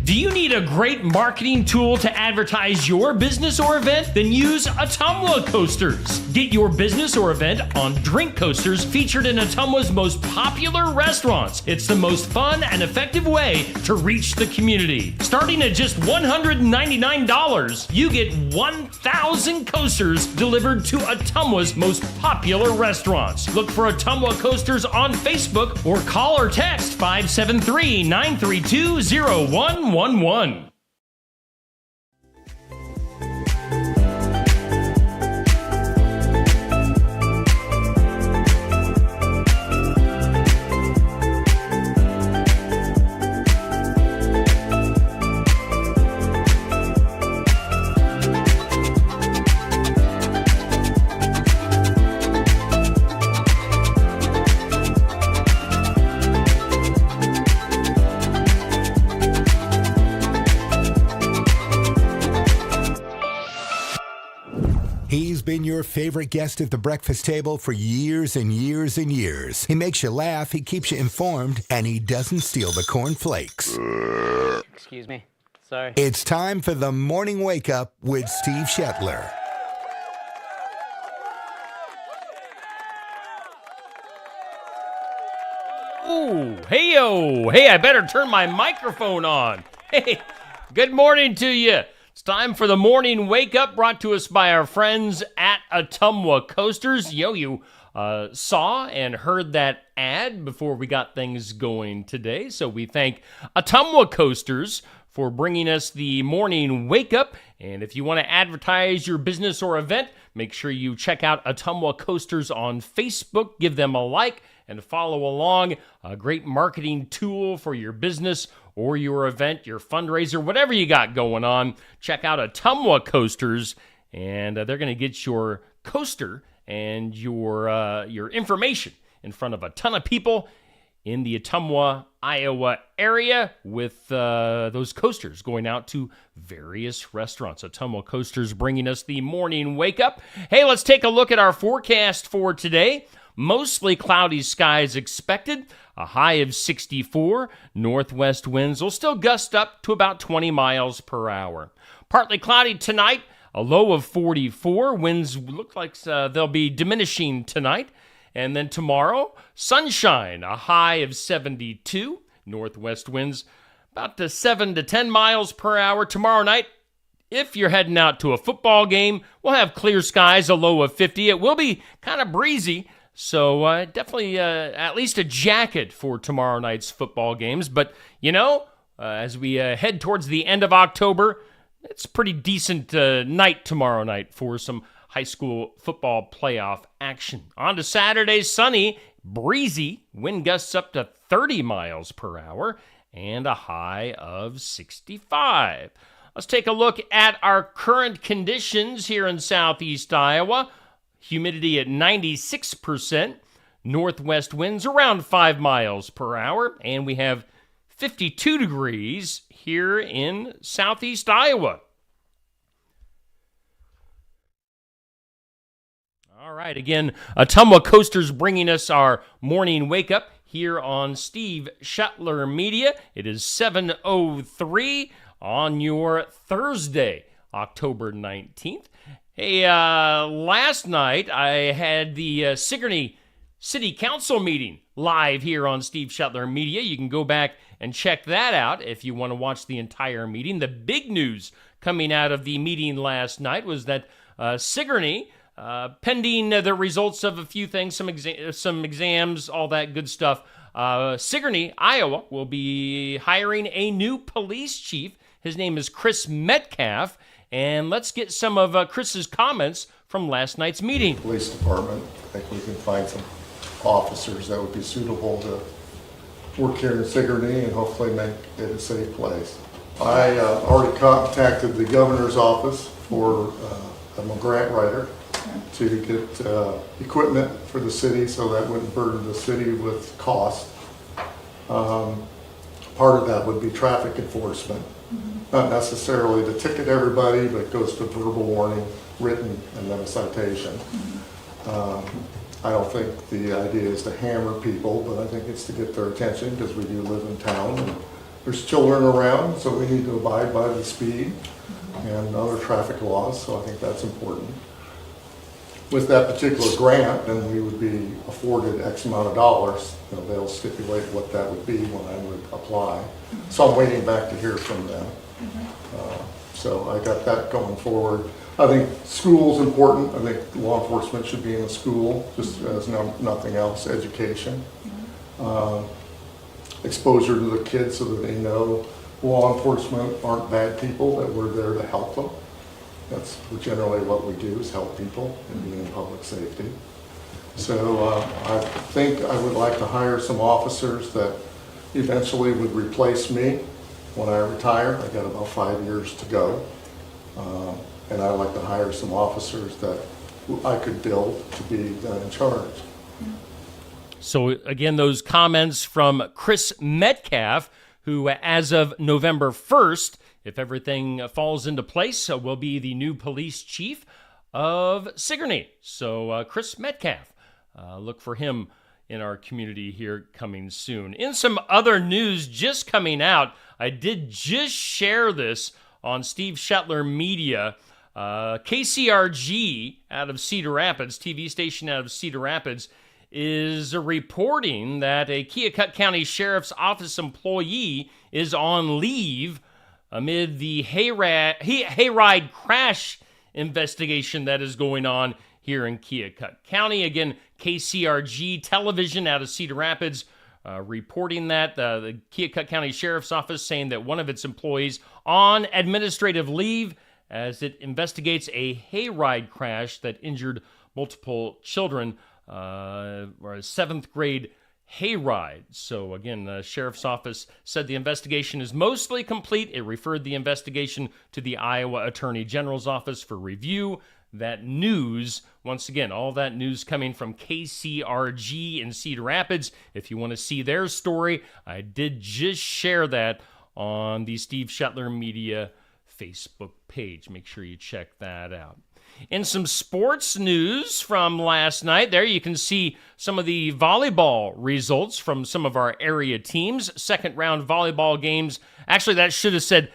Do you need a great marketing tool to advertise your business or event? Then use Ottumwa Coasters. Get your business or event on drink coasters featured in Ottumwa's most popular restaurants. It's the most fun and effective way to reach the community. Starting at just $199, you get 1,000 coasters delivered to Ottumwa's most popular restaurants. Look for Ottumwa Coasters on Facebook or call or text 573-932-0111. He's been your favorite guest at the breakfast table for years and years and years. He makes you laugh, he keeps you informed, and he doesn't steal the cornflakes. Excuse me. Sorry. It's time for the Morning Wake Up with Steve Shetler. Ooh, hey-o. Hey, I better turn my microphone on. Hey, good morning to you. It's time for the Morning Wake Up, brought to us by our friends at Ottumwa Coasters. You saw and heard that ad before we got things going today, so we thank Ottumwa Coasters for bringing us the Morning Wake Up. And if you want to advertise your business or event, make sure you check out Ottumwa Coasters on Facebook. Give them a like and follow along. A great marketing tool for your business or your event, your fundraiser, whatever you got going on. Check out Ottumwa Coasters, and they're going to get your coaster and your information in front of a ton of people in the Ottumwa, Iowa area with those coasters going out to various restaurants. Ottumwa Coasters bringing us the Morning Wake Up. Hey, let's take a look at our forecast for today. Mostly cloudy skies expected, a high of 64. Northwest winds will still gust up to about 20 miles per hour. Partly cloudy tonight, a low of 44. Winds look like they'll be diminishing tonight. And then tomorrow, sunshine, a high of 72. Northwest winds about 7 to 10 miles per hour. Tomorrow night, if you're heading out to a football game, we'll have clear skies, a low of 50. It will be kind of breezy. So definitely at least a jacket for tomorrow night's football games. But, as we head towards the end of October, it's a pretty decent night tomorrow night for some high school football playoff action. On to Saturday, sunny, breezy, wind gusts up to 30 miles per hour, and a high of 65. Let's take a look at our current conditions here in southeast Iowa. Humidity at 96%, northwest winds around 5 miles per hour, and we have 52 degrees here in southeast Iowa. All right, again, Ottumwa Coasters bringing us our Morning Wake Up here on Steve Shetler Media. It is 7:03 on your Thursday, October 19th. Hey, last night I had the Sigourney City Council meeting live here on Steve Shetler Media. You can go back and check that out if you want to watch the entire meeting. The big news coming out of the meeting last night was that Sigourney, pending the results of a few things, some exams, all that good stuff, Sigourney, Iowa, will be hiring a new police chief. His name is Chris Metcalf. And let's get some of Chris's comments from last night's meeting. Police department, I think we can find some officers that would be suitable to work here in Sigourney and hopefully make it a safe place. I already contacted the governor's office for I'm a grant writer to get equipment for the city so that wouldn't burden the city with cost. Part of that would be traffic enforcement. Not necessarily to ticket everybody, but it goes to verbal warning, written, and then a citation. I don't think the idea is to hammer people, but I think it's to get their attention because we do live in town and there's children around, so we need to abide by the speed and other traffic laws, so I think that's important. With that particular grant, then we would be afforded X amount of dollars. They'll stipulate what that would be when I would apply. So I'm waiting back to hear from them. So I got that going forward. I think school's important. I think law enforcement should be in a school, just as nothing else, education. Exposure to the kids so that they know law enforcement aren't bad people, that we're there to help them. That's generally what we do, is help people and be in public safety. So I think I would like to hire some officers that eventually would replace me when I retire. I got about 5 years to go. And I'd like to hire some officers that I could build to be in charge. So again, those comments from Chris Metcalf, who as of November 1st, if everything falls into place, will be the new police chief of Sigourney. So Chris Metcalf, look for him in our community here coming soon. In some other news just coming out, I did just share this on Steve Shetler Media. KCRG out of Cedar Rapids, TV station out of Cedar Rapids, is reporting that a Keokuk County Sheriff's Office employee is on leave amid the hayride crash investigation that is going on here in Keokuk County. Again, KCRG television out of Cedar Rapids reporting that the Keokuk County Sheriff's Office saying that one of its employees on administrative leave as it investigates a hayride crash that injured multiple children, or a 7th grade hayride. So again, the Sheriff's Office said the investigation is mostly complete. It referred the investigation to the Iowa Attorney General's office for review. That news, once again, all that news coming from KCRG in Cedar Rapids. If you want to see their story, I did just share that on the Steve Shetler Media Facebook page. Make sure you check that out. In some sports news from last night, there you can see some of the volleyball results from some of our area teams. Second round volleyball games. Actually, that should have said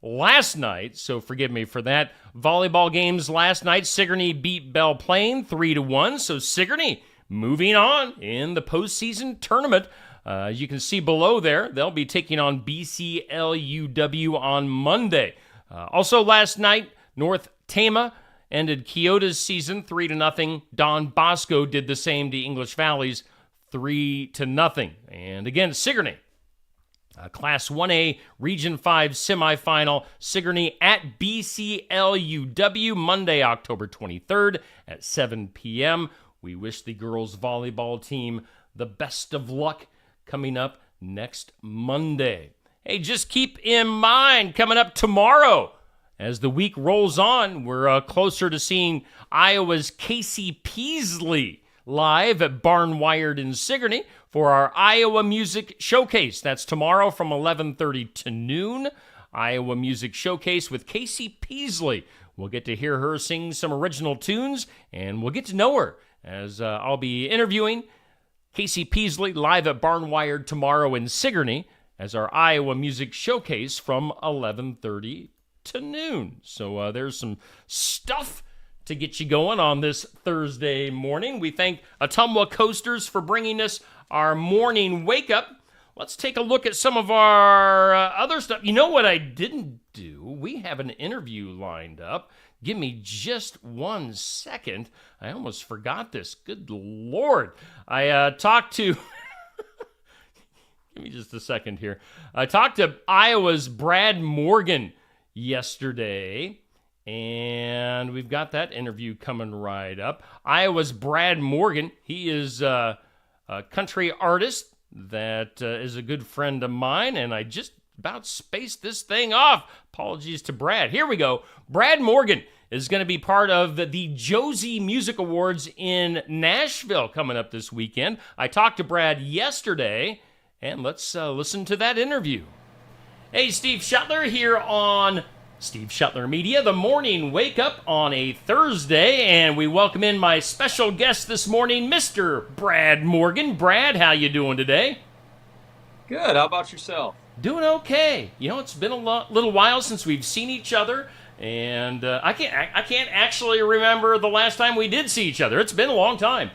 last night, so forgive me for that. Volleyball games last night. Sigourney beat Belle Plaine 3-1. So Sigourney moving on in the postseason tournament. You can see below there, they'll be taking on BCLUW on Monday. Also last night, North Tama ended Keota's season 3-0. Don Bosco did the same to English Valley's 3-0. And again, Sigourney, Class 1A Region 5 semifinal. Sigourney at BCLUW Monday, October 23rd at 7 p.m. We wish the girls volleyball team the best of luck coming up next Monday. Hey, just keep in mind, coming up tomorrow, as the week rolls on, we're closer to seeing Iowa's Casey Peasley live at Barnwired in Sigourney for our Iowa Music Showcase. That's tomorrow from 11:30 to noon. Iowa Music Showcase with Casey Peasley. We'll get to hear her sing some original tunes, and we'll get to know her as I'll be interviewing Casey Peasley live at Barnwired tomorrow in Sigourney as our Iowa Music Showcase from 11:30 to noon. So there's some stuff to get you going on this Thursday morning. We thank Ottumwa Coasters for bringing us our morning wake-up. Let's take a look at some of our other stuff. You know what I didn't do? We have an interview lined up. Give me just 1 second. I almost forgot this. Good Lord. I talked to... Give me just a second here. I talked to Iowa's Brad Morgan yesterday, and we've got that interview coming right up. Iowa's Brad Morgan, he is a country artist that is a good friend of mine, and I just about spaced this thing off. Apologies to Brad. Here we go. Brad Morgan is going to be part of the Josie Music Awards in Nashville coming up this weekend. I talked to Brad yesterday, and let's listen to that interview. Hey, Steve Shetler here on Steve Shetler Media, the morning wake-up on a Thursday, and we welcome in my special guest this morning, Mr. Brad Morgan. Brad, how you doing today? Good. How about yourself? Doing okay. You know, it's been a little while since we've seen each other, and I can't actually remember the last time we did see each other. It's been a long time.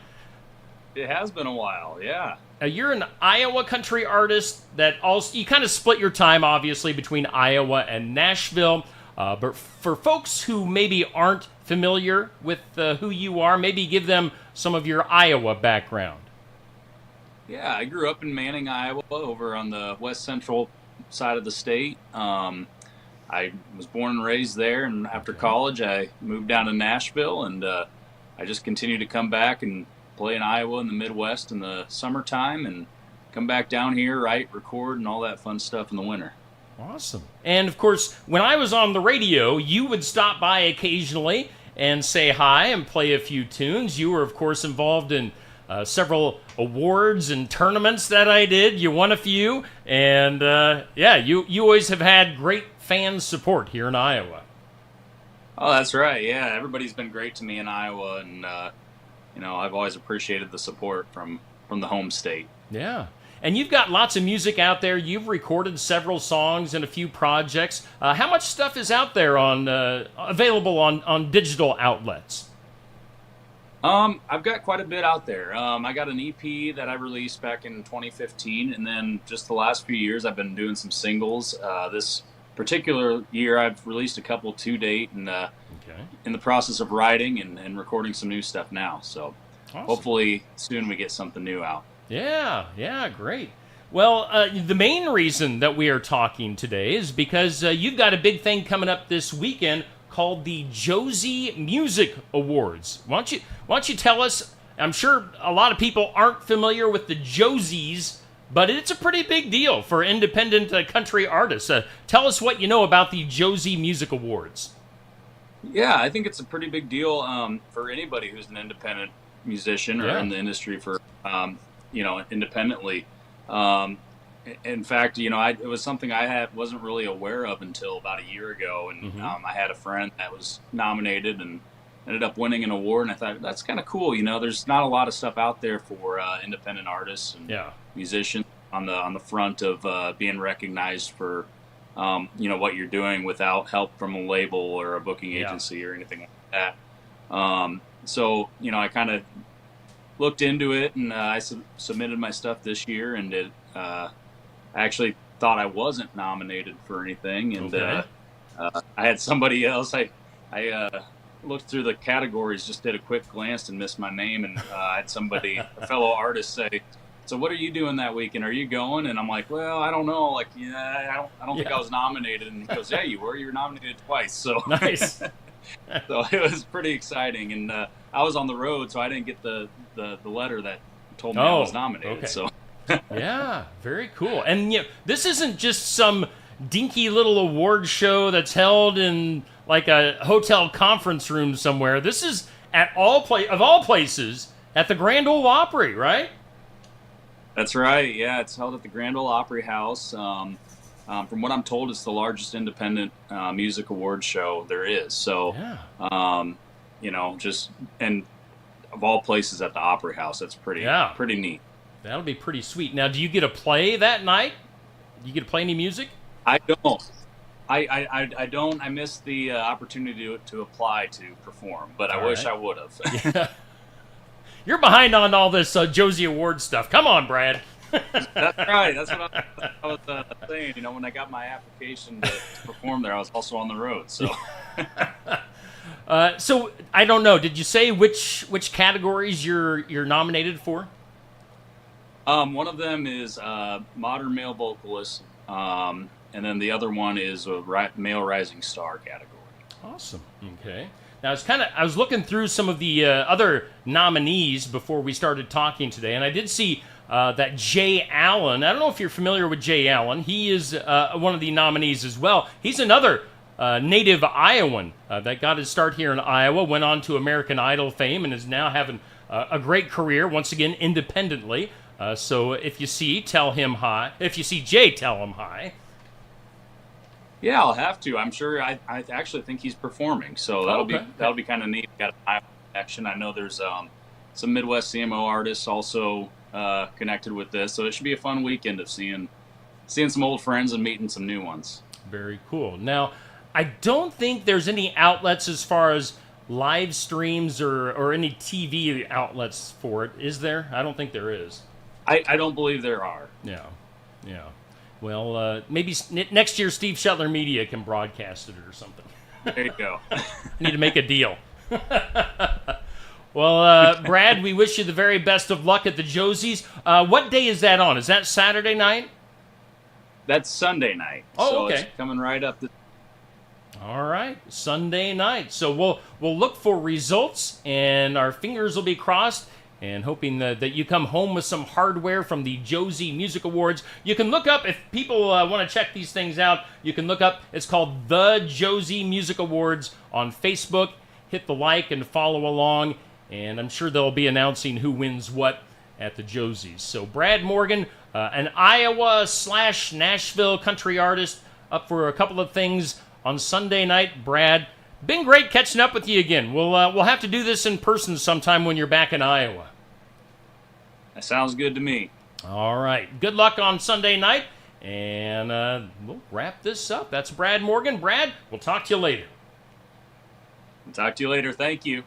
It has been a while, yeah. You're an Iowa country artist that also, you kind of split your time, obviously, between Iowa and Nashville. But for folks who maybe aren't familiar with who you are, maybe give them some of your Iowa background. Yeah, I grew up in Manning, Iowa, over on the west central side of the state. I was born and raised there, and after college, I moved down to Nashville, and I just continued to come back and play in Iowa in the Midwest in the summertime, and come back down here, write, record, and all that fun stuff in the winter. Awesome. And of course, when I was on the radio, you would stop by occasionally and say hi and play a few tunes. You were, of course, involved in several awards and tournaments that I did. You won a few, and you always have had great fan support here in Iowa. Oh, that's right. Yeah, everybody's been great to me in Iowa, and I've always appreciated the support from the home state. Yeah. And you've got lots of music out there. You've recorded several songs and a few projects. How much stuff is out there on available on digital outlets? I've got quite a bit out there. I got an EP that I released back in 2015, and then just the last few years I've been doing some singles. This particular year I've released a couple to date, and in the process of writing and recording some new stuff now. So awesome. Hopefully soon we get something new out. Yeah, great. Well, the main reason that we are talking today is because you've got a big thing coming up this weekend called the Josie Music Awards. Why don't you tell us? I'm sure a lot of people aren't familiar with the Josies, but it's a pretty big deal for independent country artists. Tell us what you know about the Josie Music Awards. Yeah, I think it's a pretty big deal for anybody who's an independent musician or in the industry for independently. In fact, it was something I wasn't really aware of until about a year ago, and I had a friend that was nominated and ended up winning an award, and I thought that's kind of cool. There's not a lot of stuff out there for independent artists and musicians on the front of being recognized for what you're doing without help from a label or a booking agency or anything like that. So I kind of looked into it, and I submitted my stuff this year, and I actually thought I wasn't nominated for anything, and I had somebody else. I looked through the categories, just did a quick glance, and missed my name, and I had somebody, a fellow artist, say, "So what are you doing that weekend? Are you going?" And I'm like, "Well, I don't know. Like, I don't think I was nominated." And he goes, "Yeah, you were. You were nominated twice." So nice. So it was pretty exciting, and I was on the road, so I didn't get the letter that told me I was nominated. Okay. So yeah, very cool. And this isn't just some dinky little award show that's held in like a hotel conference room somewhere. This is at of all places at the Grand Ole Opry, right? That's right. Yeah, it's held at the Grand Ole Opry House. From what I'm told, it's the largest independent music award show there is. So, just and of all places at the Opry House, that's pretty neat. That'll be pretty sweet. Now, do you get to play that night? Do you get to play any music? I don't. I don't. I missed the opportunity to apply to perform, but I wish I would have. Yeah. You're behind on all this Josie Award stuff. Come on, Brad. That's right. That's what I was saying. When I got my application to perform there, I was also on the road. So, so I don't know. Did you say which categories you're nominated for? One of them is modern male vocalist, and then the other one is a male rising star category. Awesome. Okay. Now I was looking through some of the other nominees before we started talking today, and I did see that Jay Allen. I don't know if you're familiar with Jay Allen. He is one of the nominees as well. He's another native Iowan that got his start here in Iowa, went on to American Idol fame, and is now having a great career, once again, independently. So if you see, tell him hi. If you see Jay, tell him hi. Yeah, I'll have to. I'm sure. I actually think he's performing, so that'll be kind of neat. Got an Iowa connection. I know there's some Midwest CMO artists also connected with this, so it should be a fun weekend of seeing seeing some old friends and meeting some new ones. Very cool. Now, I don't think there's any outlets as far as live streams or any TV outlets for it. Is there? I don't think there is. I don't believe there are. Yeah. Well, maybe next year Steve Shetler Media can broadcast it or something. There you go. Need to make a deal. Well, Brad, we wish you the very best of luck at the Josies. What day is that on? Is that Saturday night? That's Sunday night. Oh, so okay. It's coming right up. All right, Sunday night. So we'll look for results, and our fingers will be crossed, and hoping that you come home with some hardware from the Josie Music Awards. You can look up, if people want to check these things out, you can look up, it's called the Josie Music Awards on Facebook. Hit the like and follow along, and I'm sure they'll be announcing who wins what at the Josies. So Brad Morgan, an Iowa/Nashville country artist, up for a couple of things on Sunday night. Brad, been great catching up with you again. We'll have to do this in person sometime when you're back in Iowa. That sounds good to me. All right. Good luck on Sunday night, and we'll wrap this up. That's Brad Morgan. Brad, we'll talk to you later. I'll talk to you later. Thank you.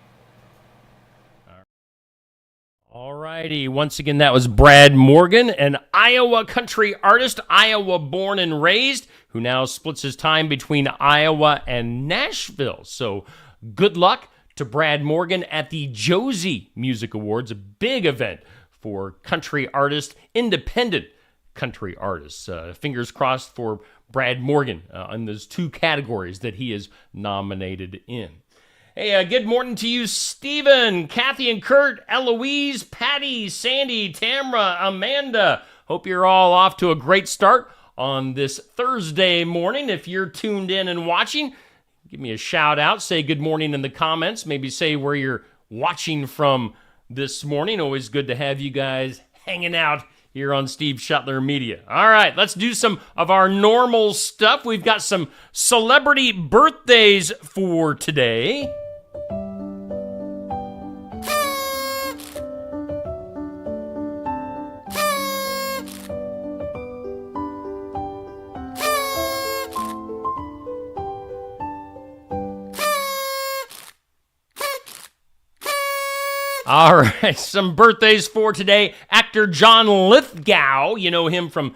All righty. Once again, that was Brad Morgan, an Iowa country artist, Iowa born and raised, who now splits his time between Iowa and Nashville. So good luck to Brad Morgan at the Josie Music Awards, a big event for country artists, independent country artists. Fingers crossed for Brad Morgan in those two categories that he is nominated in. Hey, good morning to you, Stephen, Kathy and Kurt, Eloise, Patty, Sandy, Tamra, Amanda. Hope you're all off to a great start on this Thursday morning. If you're tuned in and watching, give me a shout out. Say good morning in the comments. Maybe say where you're watching from this morning. Always good to have you guys hanging out here on Steve Shetler Media. All right, let's do some of our normal stuff. We've got some celebrity birthdays for today. All right, some birthdays for today. Actor John Lithgow, you know him from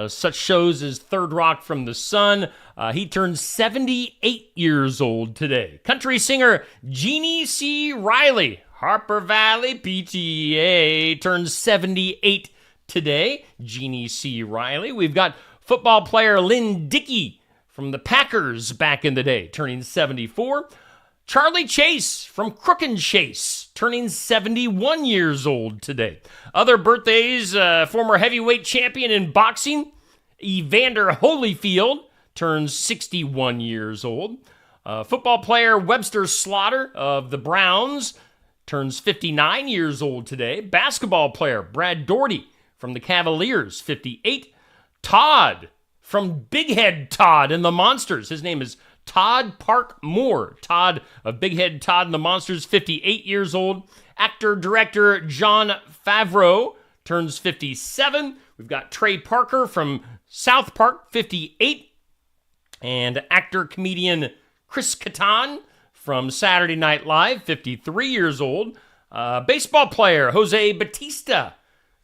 such shows as Third Rock from the Sun. He turns 78 years old today. Country singer Jeannie C. Riley, Harper Valley PTA, turns 78 today. Jeannie C. Riley. We've got football player Lynn Dickey from the Packers back in the day, turning 74. Charlie Chase from Crook and Chase, turning 71 years old today. Other birthdays, former heavyweight champion in boxing, Evander Holyfield, turns 61 years old. Football player Webster Slaughter of the Browns turns 59 years old today. Basketball player Brad Daugherty from the Cavaliers, 58. Todd from Big Head Todd and the Monsters. His name is Todd Park Moore. Todd of Big Head Todd and the Monsters, 58 years old. Actor-director Jon Favreau turns 57. We've got Trey Parker from South Park, 58. And actor-comedian Chris Kattan from Saturday Night Live, 53 years old. Baseball player Jose Batista,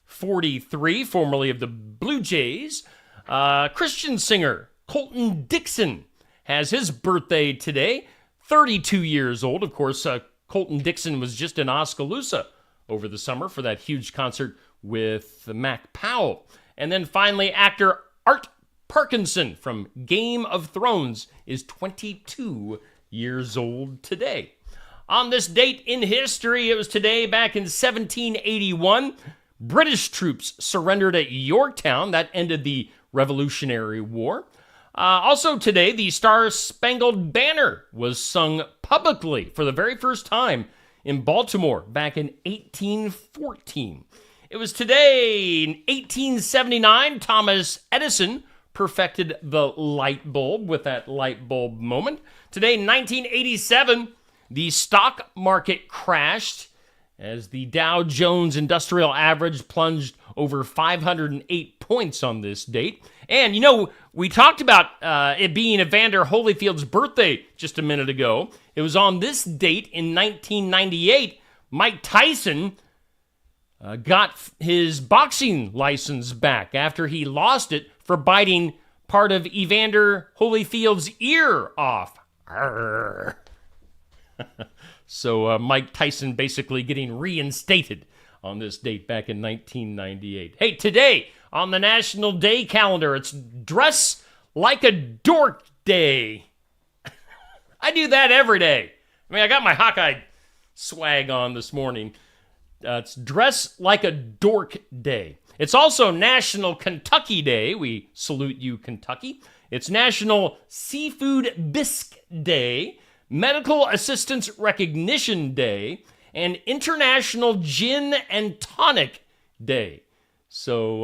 43, formerly of the Blue Jays. Christian singer Colton Dixon has his birthday today, 32 years old. Of course, Colton Dixon was just in Oskaloosa over the summer for that huge concert with Mac Powell. And then finally, actor Art Parkinson from Game of Thrones is 22 years old today. On this date in history, it was today back in 1781, British troops surrendered at Yorktown. That ended the Revolutionary War. Also today, the Star-Spangled Banner was sung publicly for the very first time in Baltimore back in 1814. It was today, in 1879, Thomas Edison perfected the light bulb with that light bulb moment. Today, in 1987, the stock market crashed as the Dow Jones Industrial Average plunged over 508 points on this date. And, we talked about it being Evander Holyfield's birthday just a minute ago. It was on this date in 1998, Mike Tyson got his boxing license back after he lost it for biting part of Evander Holyfield's ear off. Arrgh. So Mike Tyson basically getting reinstated on this date back in 1998. Hey, today on the National Day calendar, it's Dress Like a Dork Day. I do that every day. I mean, I got my Hawkeye swag on this morning. It's Dress Like a Dork Day. It's also National Kentucky Day. We salute you, Kentucky. It's National Seafood Bisque Day, Medical Assistance Recognition Day, and International Gin and Tonic Day. So,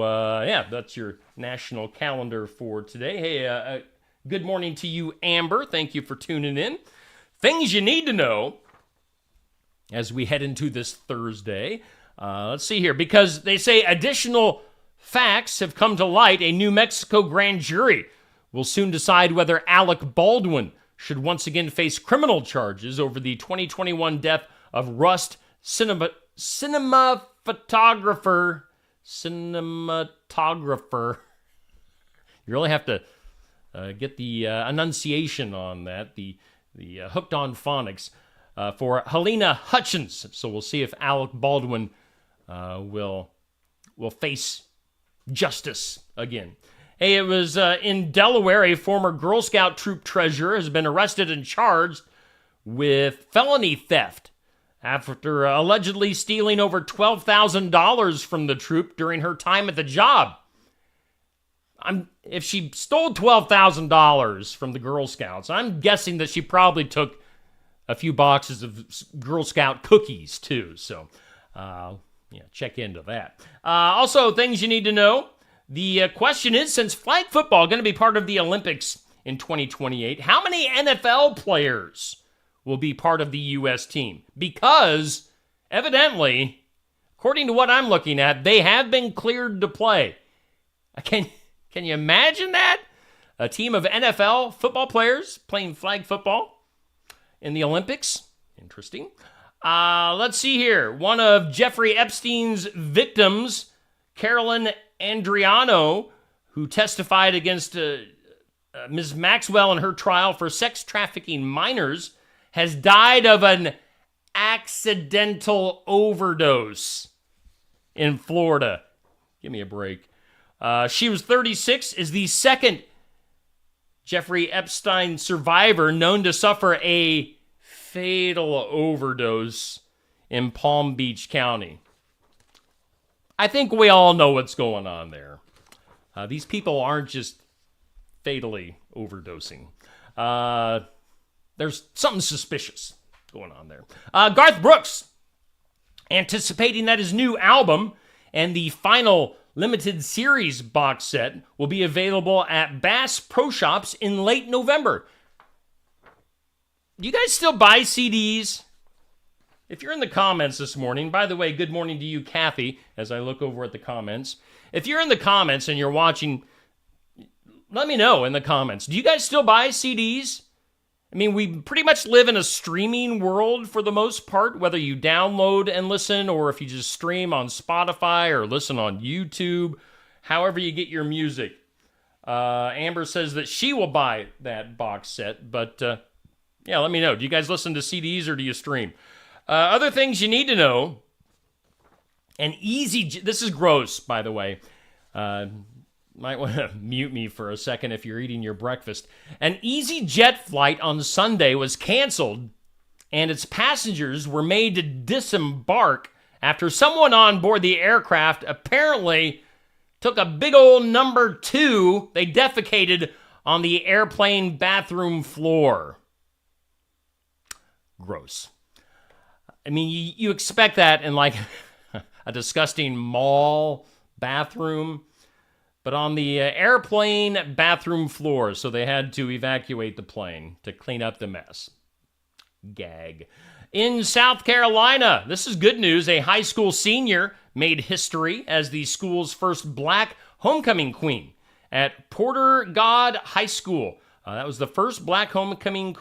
that's your national calendar for today. Hey, good morning to you, Amber. Thank you for tuning in. Things you need to know as we head into this Thursday. Let's see here. Because they say additional facts have come to light, a New Mexico grand jury will soon decide whether Alec Baldwin should once again face criminal charges over the 2021 death of Rust cinematographer. You really have to get the enunciation on that, the hooked on phonics, for Helena Hutchins. So we'll see if Alec Baldwin will face justice again. Hey, it was in Delaware, a former Girl Scout troop treasurer has been arrested and charged with felony theft after allegedly stealing over $12,000 from the troop during her time at the job. If she stole $12,000 from the Girl Scouts, I'm guessing that she probably took a few boxes of Girl Scout cookies too. So, check into that. Also, things you need to know. The question is, since flag football is going to be part of the Olympics in 2028, how many NFL players will be part of the U.S. team? Because, evidently, according to what I'm looking at, they have been cleared to play. Can you imagine that? A team of NFL football players playing flag football in the Olympics? Interesting. Let's see here. One of Jeffrey Epstein's victims, Carolyn Andriano, who testified against Ms. Maxwell in her trial for sex trafficking minors, has died of an accidental overdose in Florida. Give me a break. She was 36, is the second Jeffrey Epstein survivor known to suffer a fatal overdose in Palm Beach County. I think we all know what's going on there. These people aren't just fatally overdosing. There's something suspicious going on there. Garth Brooks, anticipating that his new album and the final limited series box set will be available at Bass Pro Shops in late November. Do you guys still buy CDs? If you're in the comments this morning, by the way, good morning to you, Kathy, as I look over at the comments. If you're in the comments and you're watching, let me know in the comments. Do you guys still buy CDs? I mean, we pretty much live in a streaming world for the most part, whether you download and listen or if you just stream on Spotify or listen on YouTube, however you get your music. Amber says that she will buy that box set, but let me know. Do you guys listen to CDs or do you stream? Other things you need to know, this is gross, by the way. Might want to mute me for a second if you're eating your breakfast. An EasyJet flight on Sunday was canceled, and its passengers were made to disembark after someone on board the aircraft apparently took a big old number 2. They defecated on the airplane bathroom floor. Gross. I mean, you expect that in like a disgusting mall bathroom, but on the airplane bathroom floor, so they had to evacuate the plane to clean up the mess. Gag. In South Carolina, this is good news. A high school senior made history as the school's first black homecoming queen at Porter God High School. That was the first black homecoming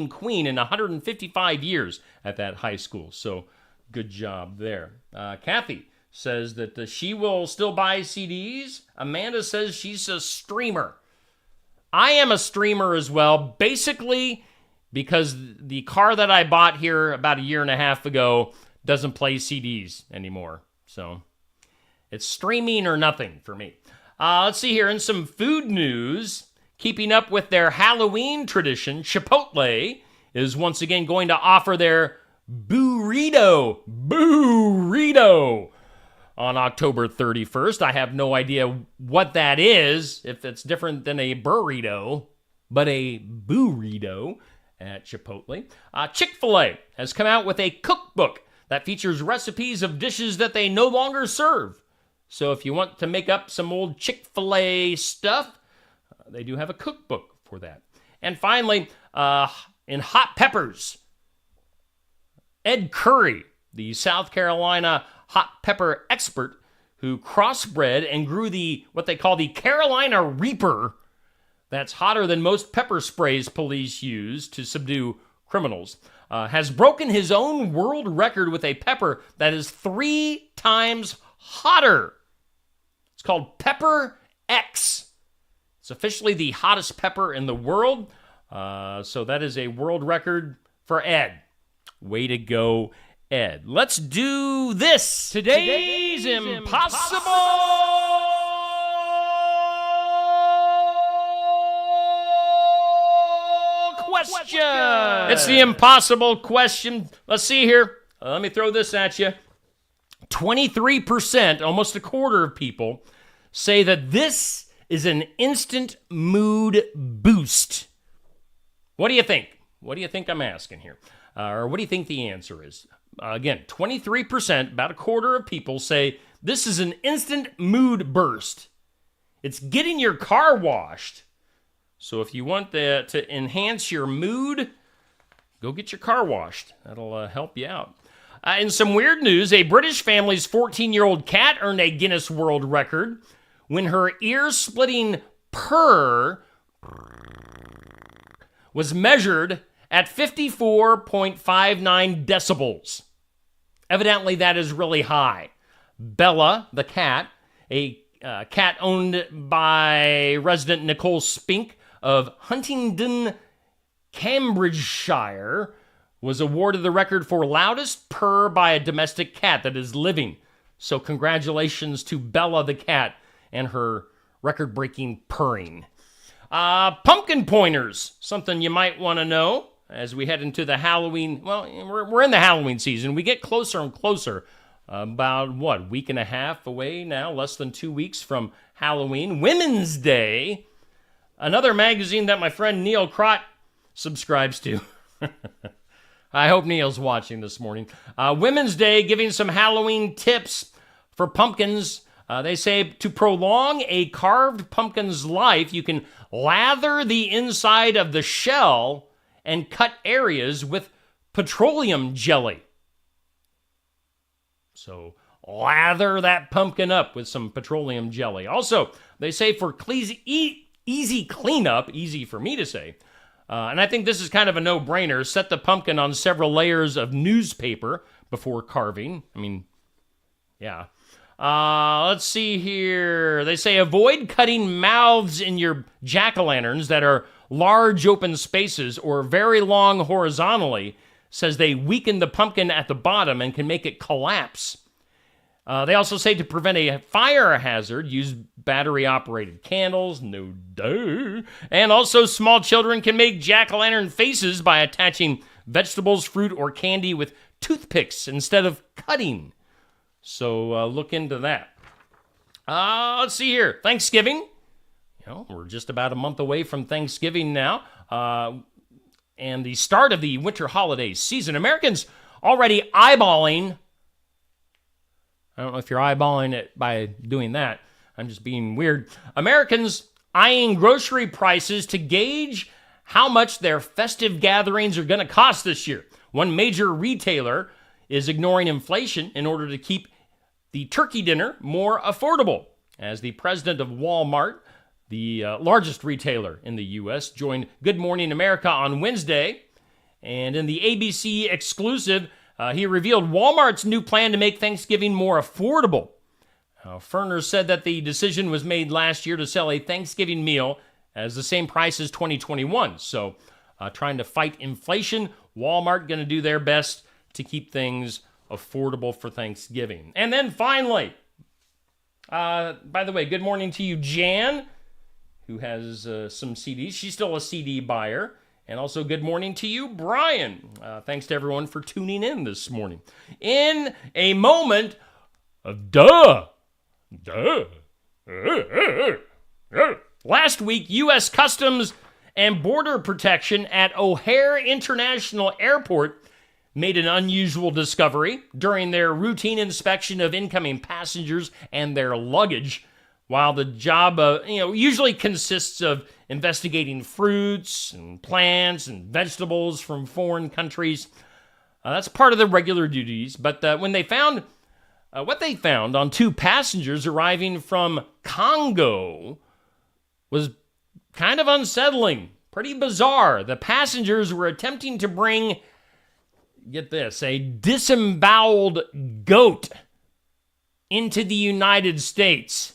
queen in 155 years at that high school. So good job there. Kathy says that she will still buy CDs. Amanda says she's a streamer. I am a streamer as well, basically because the car that I bought here about a year and a half ago doesn't play CDs anymore. So it's streaming or nothing for me. Let's see here. In some food news, keeping up with their Halloween tradition, Chipotle is once again going to offer their burrito on October 31st. I have no idea what that is, if it's different than a burrito, but a burrito at Chipotle. Chick-fil-A has come out with a cookbook that features recipes of dishes that they no longer serve. So if you want to make up some old Chick-fil-A stuff, they do have a cookbook for that. And finally, in hot peppers, Ed Curry, the South Carolina hot pepper expert who crossbred and grew what they call the Carolina Reaper, that's hotter than most pepper sprays police use to subdue criminals, has broken his own world record with a pepper that is 3 times hotter. It's called Pepper X. It's officially the hottest pepper in the world. So that is a world record for Ed. Way to go, Ed. Let's do this. Today's impossible question. It's the impossible question. Let's see here. Let me throw this at you. 23%, almost a quarter of people, say that this is an instant mood boost. What do you think? What do you think I'm asking here? Or what do you think the answer is? Again, 23%, about a quarter of people say this is an instant mood burst. It's getting your car washed. So if you want to enhance your mood, go get your car washed. That'll help you out. In some weird news, a British family's 14-year-old cat earned a Guinness World Record when her ear-splitting purr was measured at 54.59 decibels. Evidently, that is really high. Bella, the cat, a cat owned by resident Nicole Spink of Huntingdon, Cambridgeshire, was awarded the record for loudest purr by a domestic cat that is living. So congratulations to Bella the cat and her record-breaking purring. Pumpkin pointers, something you might want to know as we head into the Halloween. Well, we're in the Halloween season. We get closer and closer. About, week and a half away now, less than 2 weeks from Halloween. Women's Day, another magazine that my friend Neil Crott subscribes to. I hope Neil's watching this morning. Women's Day, giving some Halloween tips for pumpkins. They say to prolong a carved pumpkin's life, you can lather the inside of the shell and cut areas with petroleum jelly. So lather that pumpkin up with some petroleum jelly. Also, they say for easy cleanup, easy for me to say, and I think this is kind of a no-brainer, set the pumpkin on several layers of newspaper before carving. I mean, yeah. Let's see here. They say avoid cutting mouths in your jack-o'-lanterns that are large open spaces or very long horizontally. Says they weaken the pumpkin at the bottom and can make it collapse. They also say to prevent a fire hazard, use battery-operated candles, no duh. And also small children can make jack-o'-lantern faces by attaching vegetables, fruit, or candy with toothpicks instead of cutting. So look into that. Let's see here. Thanksgiving. We're just about a month away from Thanksgiving now. And the start of the winter holiday season. Americans already eyeballing. I don't know if you're eyeballing it by doing that. I'm just being weird. Americans eyeing grocery prices to gauge how much their festive gatherings are going to cost this year. One major retailer is ignoring inflation in order to keep the turkey dinner more affordable. As the president of Walmart, the largest retailer in the U.S., joined Good Morning America on Wednesday. And in the ABC exclusive, he revealed Walmart's new plan to make Thanksgiving more affordable. Furner said that the decision was made last year to sell a Thanksgiving meal as the same price as 2021. So trying to fight inflation, Walmart going to do their best to keep things affordable for Thanksgiving. And then finally, by the way, good morning to you, Jan, who has some CDs. She's still a CD buyer. And also good morning to you, Brian. Thanks to everyone for tuning in this morning. In a moment of last week, U.S. Customs and Border Protection at O'Hare International Airport made an unusual discovery during their routine inspection of incoming passengers and their luggage. While the job usually consists of investigating fruits and plants and vegetables from foreign countries, that's part of the regular duties. But when they found what they found on two passengers arriving from Congo was kind of unsettling, pretty bizarre. The passengers were attempting to bring, get this, a disemboweled goat into the United States.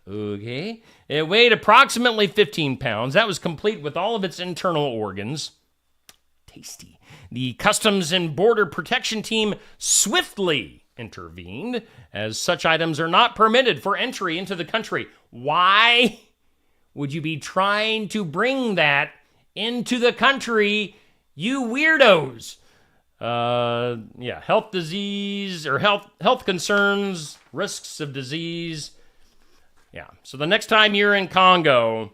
Okay. It weighed approximately 15 pounds. That was complete with all of its internal organs. Tasty. The Customs and Border Protection team swiftly intervened, as such items are not permitted for entry into the country. Why would you be trying to bring that into the country, you weirdos? Health disease or health concerns, risks of disease. Yeah, so the next time you're in Congo,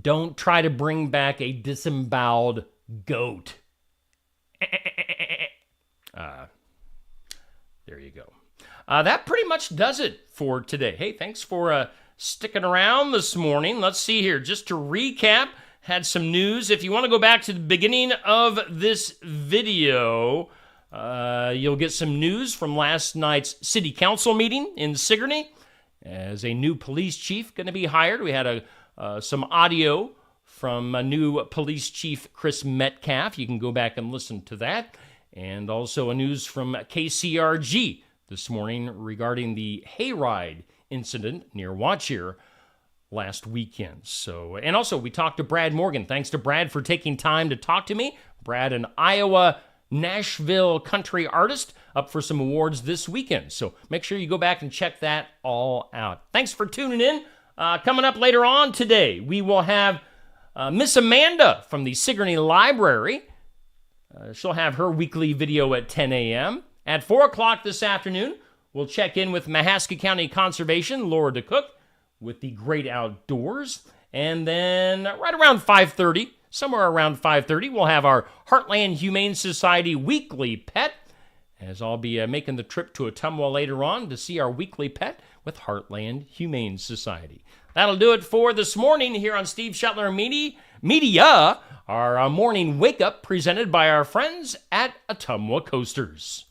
don't try to bring back a disemboweled goat. There you go. That pretty much does it for today. Hey, thanks for sticking around this morning. Let's see here. Just to recap, had some news. If you want to go back to the beginning of this video, you'll get some news from last night's city council meeting in Sigourney. As a new police chief going to be hired, we had some audio from a new police chief, Chris Metcalf. You can go back and listen to that. And also a news from KCRG this morning regarding the hayride incident near Watcher last weekend. And also we talked to Brad Morgan. Thanks to Brad for taking time to talk to me. Brad, an Iowa Nashville country artist, up for some awards this weekend. So make sure you go back and check that all out. Thanks for tuning in. Coming up later on today, we will have Miss Amanda from the Sigourney Library. She'll have her weekly video at 10 a.m. At 4 o'clock this afternoon, we'll check in with Mahaska County Conservation, Laura DeCook, with the Great Outdoors. And then right around 5:30, somewhere around 5:30, we'll have our Heartland Humane Society weekly pet, as I'll be making the trip to Ottumwa later on to see our weekly pet with Heartland Humane Society. That'll do it for this morning here on Steve Shetler Media, our morning wake-up presented by our friends at Ottumwa Coasters.